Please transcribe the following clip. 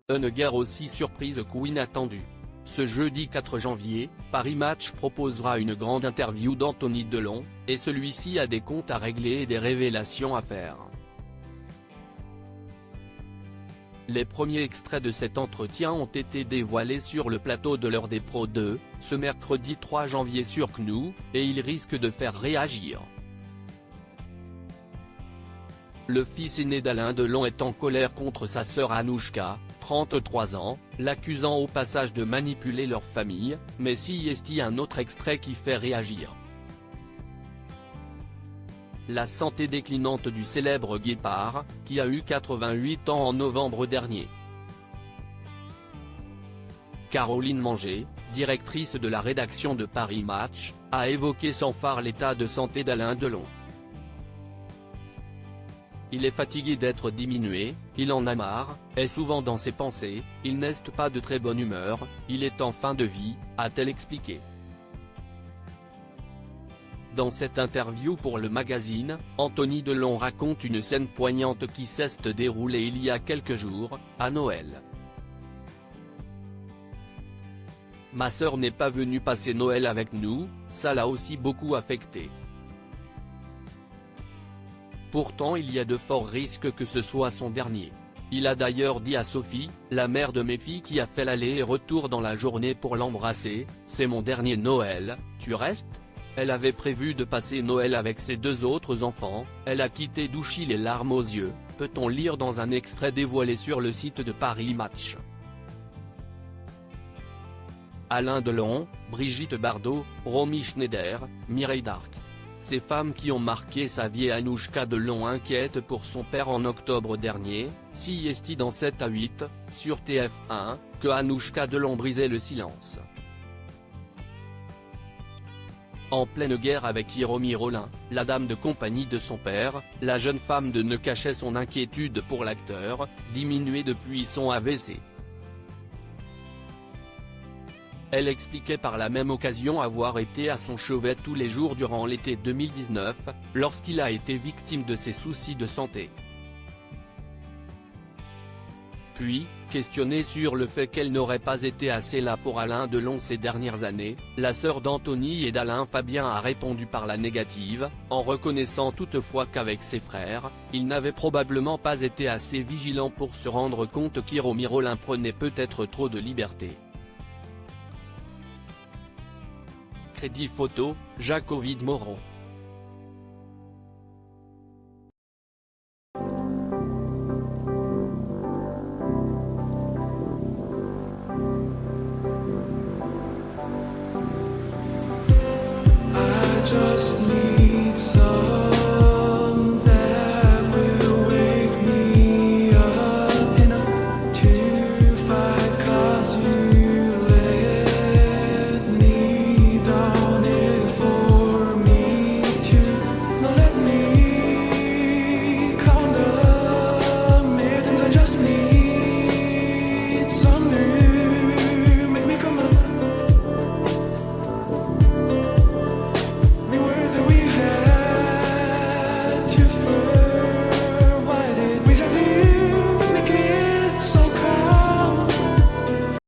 Une guerre aussi surprise qu'inattendue. Ce jeudi 4 janvier, Paris Match proposera une grande interview d'Anthony Delon, et celui-ci a des comptes à régler et des révélations à faire. Les premiers extraits de cet entretien ont été dévoilés sur le plateau de l'Heure des Pros 2, ce mercredi 3 janvier sur CNews, et ils risquent de faire réagir. Le fils aîné d'Alain Delon est en colère contre sa sœur Anouchka, 33 ans, l'accusant au passage de manipuler leur famille, mais si est-il un autre extrait qui fait réagir. La santé déclinante du célèbre guépard, qui a eu 88 ans en novembre dernier. Caroline Manger, directrice de la rédaction de Paris Match, a évoqué sans phare l'état de santé d'Alain Delon. Il est fatigué d'être diminué, il en a marre, est souvent dans ses pensées, il n'est pas de très bonne humeur, il est en fin de vie, a-t-elle expliqué. Dans cette interview pour le magazine, Anthony Delon raconte une scène poignante qui s'est déroulée il y a quelques jours, à Noël. Ma sœur n'est pas venue passer Noël avec nous, ça l'a aussi beaucoup affecté. Pourtant il y a de forts risques que ce soit son dernier. Il a d'ailleurs dit à Sophie, la mère de mes filles qui a fait l'aller et retour dans la journée pour l'embrasser, c'est mon dernier Noël, tu restes ? Elle avait prévu de passer Noël avec ses deux autres enfants, elle a quitté Douchy les larmes aux yeux, peut-on lire dans un extrait dévoilé sur le site de Paris Match. Alain Delon, Brigitte Bardot, Romy Schneider, Mireille Darc. Ces femmes qui ont marqué sa vie. Anouchka Delon inquiète pour son père en octobre dernier, si est dans 7 à 8, sur TF1, que Anouchka Delon brisait le silence. En pleine guerre avec Hiromi Rollin, la dame de compagnie de son père, la jeune femme ne cachait son inquiétude pour l'acteur, diminué depuis son AVC. Elle expliquait par la même occasion avoir été à son chevet tous les jours durant l'été 2019, lorsqu'il a été victime de ses soucis de santé. Puis, questionnée sur le fait qu'elle n'aurait pas été assez là pour Alain Delon ces dernières années, la sœur d'Anthony et d'Alain Fabien a répondu par la négative, en reconnaissant toutefois qu'avec ses frères, il n'avait probablement pas été assez vigilant pour se rendre compte qu'Hiromi Rollin prenait peut-être trop de liberté. Crédit photo, Jacques-Ovid Moreau. I just need